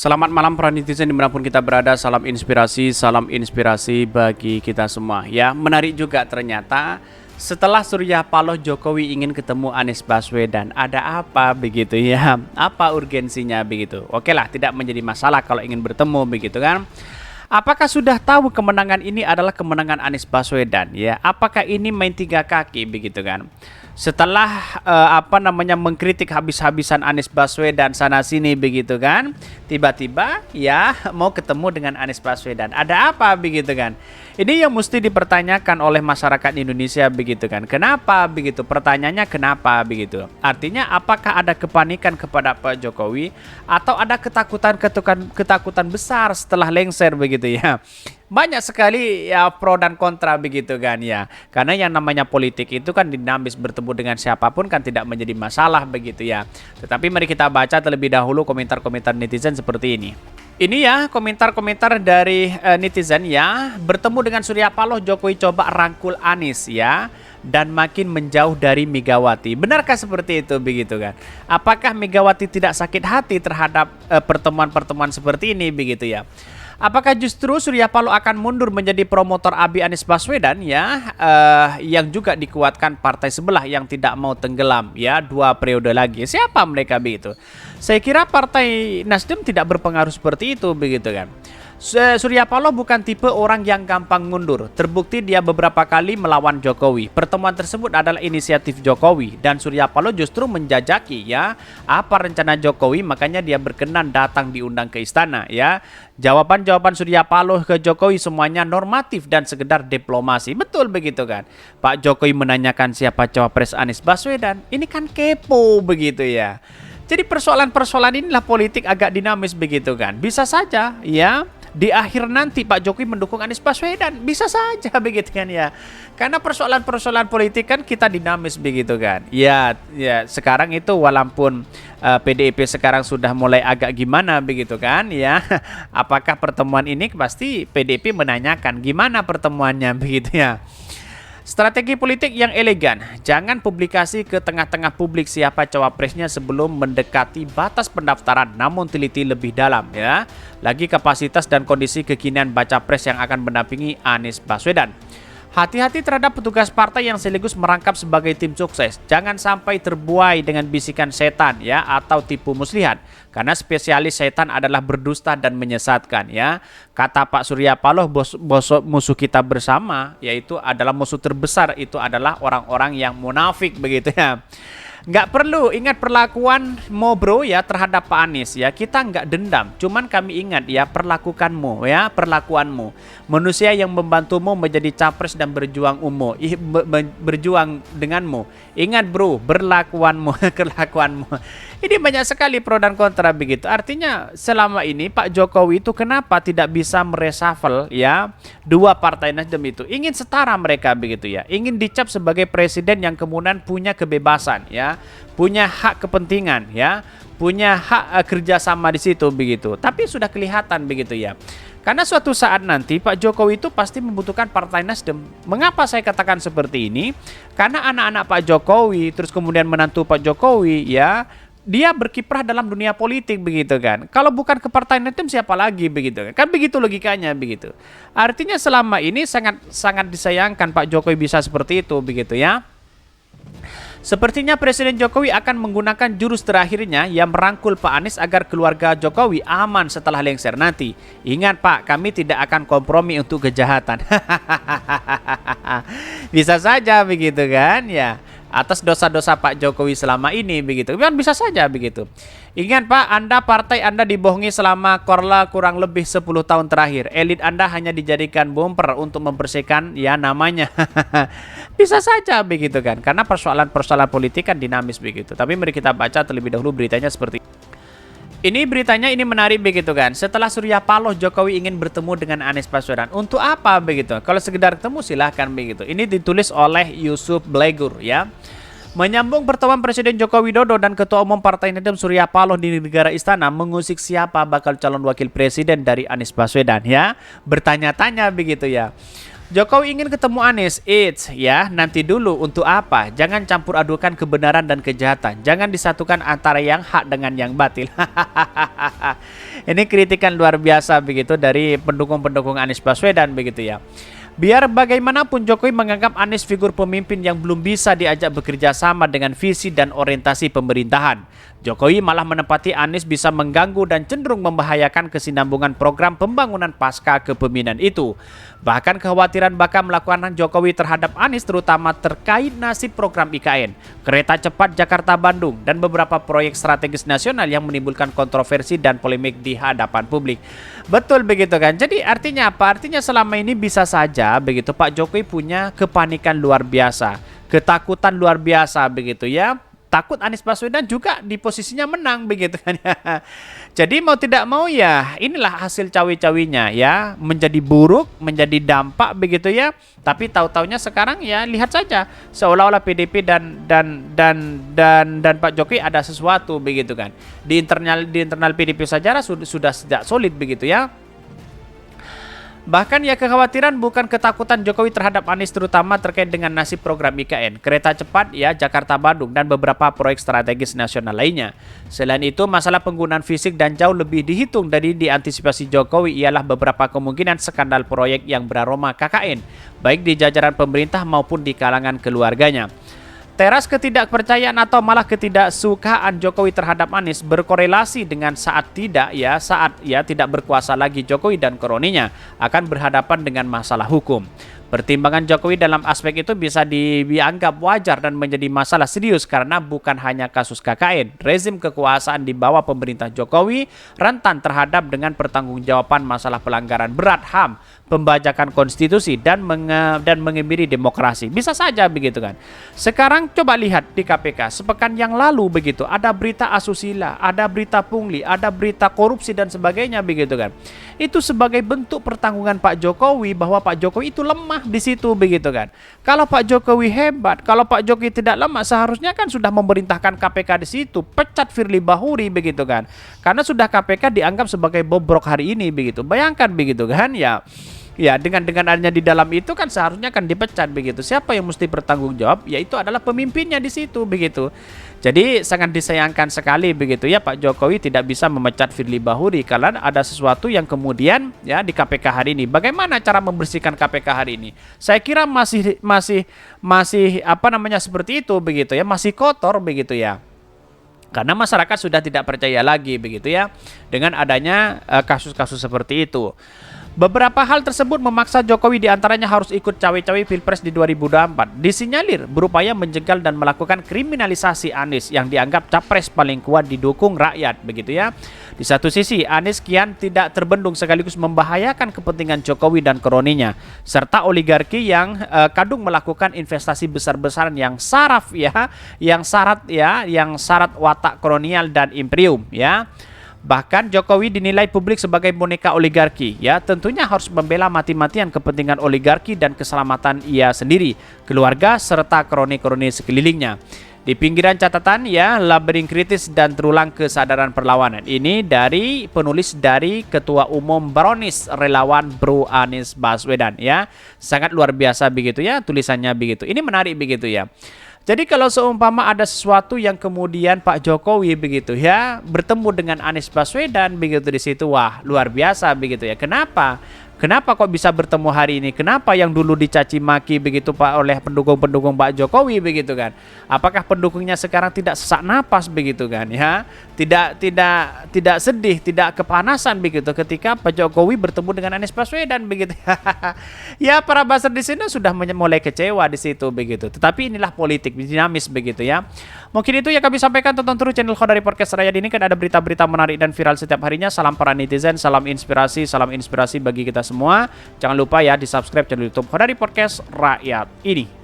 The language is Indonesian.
Selamat malam para netizen dimanapun kita berada, salam inspirasi bagi kita semua. Ya, menarik juga ternyata setelah Surya Paloh Jokowi ingin ketemu Anies Baswedan, ada apa begitu ya? Apa urgensinya begitu? Oke lah, tidak menjadi masalah kalau ingin bertemu begitu kan? Apakah sudah tahu kemenangan ini adalah kemenangan Anies Baswedan ya? Apakah ini main tiga kaki begitu kan? Setelah mengkritik habis-habisan Anies Baswedan sana sini begitu kan, tiba-tiba ya mau ketemu dengan Anies Baswedan. Ada apa begitu kan? Ini yang mesti dipertanyakan oleh masyarakat Indonesia begitu kan? Kenapa begitu? Pertanyaannya kenapa begitu? Artinya apakah ada kepanikan kepada Pak Jokowi atau ada ketakutan besar setelah lengser begitu ya? Banyak sekali ya pro dan kontra begitu kan ya. Karena yang namanya politik itu kan dinamis, bertemu dengan siapapun kan tidak menjadi masalah begitu ya. Tetapi mari kita baca terlebih dahulu komentar-komentar netizen seperti ini. Ini ya komentar-komentar dari netizen ya. Bertemu dengan Surya Paloh, Jokowi coba rangkul Anies ya, dan makin menjauh dari Megawati. Benarkah seperti itu begitu kan? Apakah Megawati tidak sakit hati terhadap pertemuan-pertemuan seperti ini begitu ya? Apakah justru Surya Paloh akan mundur menjadi promotor Abi Anies Baswedan ya, yang juga dikuatkan partai sebelah yang tidak mau tenggelam ya 2 periode lagi. Siapa mereka begitu? Saya kira partai Nasdem tidak berpengaruh seperti itu begitu kan. Surya Paloh bukan tipe orang yang gampang mundur. Terbukti dia beberapa kali melawan Jokowi. Pertemuan tersebut adalah inisiatif Jokowi dan Surya Paloh justru menjajaki ya apa rencana Jokowi, makanya dia berkenan datang diundang ke istana ya. Jawaban-jawaban Surya Paloh ke Jokowi semuanya normatif dan sekedar diplomasi. Betul begitu kan? Pak Jokowi menanyakan siapa cawapres Anies Baswedan. Ini kan kepo begitu ya. Jadi persoalan-persoalan inilah politik agak dinamis begitu kan. Bisa saja ya di akhir nanti Pak Jokowi mendukung Anies Baswedan, bisa saja begitu kan ya. Karena persoalan-persoalan politik kan kita dinamis begitu kan. Ya sekarang itu walaupun PDIP sekarang sudah mulai agak gimana begitu kan ya. Apakah pertemuan ini pasti PDIP menanyakan gimana pertemuannya begitu ya. Strategi politik yang elegan, jangan publikasi ke tengah-tengah publik siapa cawapresnya sebelum mendekati batas pendaftaran, namun teliti lebih dalam ya. Lagi kapasitas dan kondisi kekinian baca pres yang akan mendampingi Anies Baswedan. Hati-hati terhadap petugas partai yang sekaligus merangkap sebagai tim sukses. Jangan sampai terbuai dengan bisikan setan ya atau tipu muslihat. Karena spesialis setan adalah berdusta dan menyesatkan ya. Kata Pak Surya Paloh, musuh kita bersama yaitu adalah musuh terbesar itu adalah orang-orang yang munafik begitu ya. Nggak perlu ingat perlakuan Mo bro ya terhadap Pak Anies ya. Kita nggak dendam, cuman kami ingat ya perlakukanmu ya, perlakuanmu. Manusia yang membantumu menjadi capres dan berjuang berjuang denganmu. Ingat bro, berlakuanmu, kelakuanmu. Ini banyak sekali pro dan kontra begitu. Artinya selama ini Pak Jokowi itu kenapa tidak bisa mereshuffle ya 2 partai Nasdem itu. Ingin setara mereka begitu ya. Ingin dicap sebagai presiden yang kemudian punya kebebasan ya, punya hak kepentingan ya, punya hak kerjasama di situ begitu. Tapi sudah kelihatan begitu ya. Karena suatu saat nanti Pak Jokowi itu pasti membutuhkan partai Nasdem. Mengapa saya katakan seperti ini? Karena anak-anak Pak Jokowi, terus kemudian menantu Pak Jokowi ya, dia berkiprah dalam dunia politik begitu kan. Kalau bukan ke partai Nasdem siapa lagi begitu kan? Kan begitu logikanya begitu. Artinya selama ini sangat disayangkan Pak Jokowi bisa seperti itu begitu ya. Sepertinya Presiden Jokowi akan menggunakan jurus terakhirnya yang merangkul Pak Anies agar keluarga Jokowi aman setelah lengser nanti. Ingat Pak, kami tidak akan kompromi untuk kejahatan. Bisa saja begitu kan ya. Atas dosa-dosa Pak Jokowi selama ini begitu kan bisa saja begitu. Ingat Pak, partai Anda dibohongi selama kurang lebih 10 tahun terakhir. Elit Anda hanya dijadikan bumper untuk membersihkan ya namanya. Bisa saja begitu kan, karena persoalan-persoalan politik kan dinamis begitu. Tapi mari kita baca terlebih dahulu beritanya seperti ini. Beritanya ini menarik begitu kan. Setelah Surya Paloh, Jokowi ingin bertemu dengan Anies Baswedan. Untuk apa begitu? Kalau sekedar ketemu silahkan begitu. Ini ditulis oleh Yusuf Blegur ya. Menyambung pertemuan Presiden Joko Widodo dan Ketua Umum Partai Nasdem Surya Paloh di negara istana mengusik siapa bakal calon wakil presiden dari Anies Baswedan ya. Bertanya-tanya begitu ya. Jokowi ingin ketemu Anies. Ya, nanti dulu, untuk apa? Jangan campur adukan kebenaran dan kejahatan. Jangan disatukan antara yang hak dengan yang batil. Ini kritikan luar biasa begitu dari pendukung-pendukung Anies Baswedan begitu ya. Biar bagaimanapun Jokowi menganggap Anies figur pemimpin yang belum bisa diajak bekerja sama dengan visi dan orientasi pemerintahan. Jokowi malah menempati Anies bisa mengganggu dan cenderung membahayakan kesinambungan program pembangunan pasca kepemimpinan itu. Bahkan kekhawatiran bakal melakukan Jokowi terhadap Anies terutama terkait nasib program IKN, kereta cepat Jakarta-Bandung, dan beberapa proyek strategis nasional yang menimbulkan kontroversi dan polemik di hadapan publik. Betul begitu kan? Jadi artinya apa? Artinya selama ini bisa saja begitu Pak Jokowi punya kepanikan luar biasa, ketakutan luar biasa begitu ya. Takut Anies Baswedan juga di posisinya menang begitu kan ya. Jadi mau tidak mau ya inilah hasil cawe-cawinya ya, menjadi buruk, menjadi dampak begitu ya. Tapi tahu-taunya sekarang ya lihat saja seolah-olah PDP dan Pak Jokowi ada sesuatu begitu kan. Di internal PDP saja sudah sejak solid begitu ya. Bahkan ya kekhawatiran bukan ketakutan Jokowi terhadap Anies terutama terkait dengan nasib program IKN, kereta cepat ya Jakarta-Bandung dan beberapa proyek strategis nasional lainnya. Selain itu masalah penggunaan fisik dan jauh lebih dihitung dari diantisipasi Jokowi ialah beberapa kemungkinan skandal proyek yang beraroma KKN, baik di jajaran pemerintah maupun di kalangan keluarganya. Teras ketidakpercayaan atau malah ketidaksukaan Jokowi terhadap Anies berkorelasi dengan saat tidak berkuasa lagi Jokowi dan kroninya akan berhadapan dengan masalah hukum. Pertimbangan Jokowi dalam aspek itu bisa dianggap wajar dan menjadi masalah serius karena bukan hanya kasus KKN. Rezim kekuasaan di bawah pemerintah Jokowi rentan terhadap dengan pertanggungjawaban masalah pelanggaran berat HAM, pembajakan konstitusi dan mengebiri demokrasi. Bisa saja begitu kan. Sekarang coba lihat di KPK sepekan yang lalu begitu ada berita asusila, ada berita pungli, ada berita korupsi dan sebagainya begitu kan. Itu sebagai bentuk pertanggungan Pak Jokowi bahwa Pak Jokowi itu lemah di situ begitu kan. Kalau Pak Jokowi hebat, kalau Pak Jokowi tidak lemah seharusnya kan sudah memerintahkan KPK di situ, pecat Firly Bahuri begitu kan. Karena sudah KPK dianggap sebagai bobrok hari ini begitu. Bayangkan begitu kan ya. Ya, dengan adanya di dalam itu kan seharusnya kan dipecat begitu. Siapa yang mesti bertanggung jawab? Yaitu adalah pemimpinnya di situ begitu. Jadi sangat disayangkan sekali begitu ya Pak Jokowi tidak bisa memecat Firly Bahuri karena ada sesuatu yang kemudian ya di KPK hari ini. Bagaimana cara membersihkan KPK hari ini? Saya kira masih seperti itu begitu ya, masih kotor begitu ya. Karena masyarakat sudah tidak percaya lagi begitu ya dengan adanya kasus-kasus seperti itu. Beberapa hal tersebut memaksa Jokowi diantaranya harus ikut cawe-cawe Pilpres di 2024. Disinyalir berupaya menjegal dan melakukan kriminalisasi Anies yang dianggap capres paling kuat didukung rakyat begitu ya. Di satu sisi Anies kian tidak terbendung sekaligus membahayakan kepentingan Jokowi dan kroninya serta oligarki yang kadung melakukan investasi besar-besaran yang syarat watak kolonial dan imperium ya. Bahkan Jokowi dinilai publik sebagai boneka oligarki, ya tentunya harus membela mati-matian kepentingan oligarki dan keselamatan ia sendiri, keluarga serta kroni-kroni sekelilingnya. Di pinggiran catatan ya, labeling kritis dan terulang kesadaran perlawanan. Ini dari penulis dari Ketua Umum Baronis Relawan Bro Anies Baswedan ya. Sangat luar biasa begitu ya tulisannya begitu. Ini menarik begitu ya. Jadi kalau seumpama ada sesuatu yang kemudian Pak Jokowi begitu ya bertemu dengan Anies Baswedan begitu di situ, wah luar biasa begitu ya. Kenapa? Kenapa kok bisa bertemu hari ini? Kenapa yang dulu dicaci maki begitu Pak oleh pendukung-pendukung Pak Jokowi begitu kan? Apakah pendukungnya sekarang tidak sesak napas begitu kan ya? Tidak sedih, tidak kepanasan begitu ketika Pak Jokowi bertemu dengan Anies Baswedan begitu. Ya para buzzer di sini sudah mulai kecewa di situ begitu. Tetapi inilah politik dinamis begitu ya. Mungkin itu yang kami sampaikan. Tonton terus channel Khodari Podcast Rakyat ini kan ada berita-berita menarik dan viral setiap harinya. Salam para netizen, salam inspirasi bagi kita semua. Jangan lupa ya di subscribe channel YouTube Khodari Podcast Rakyat ini.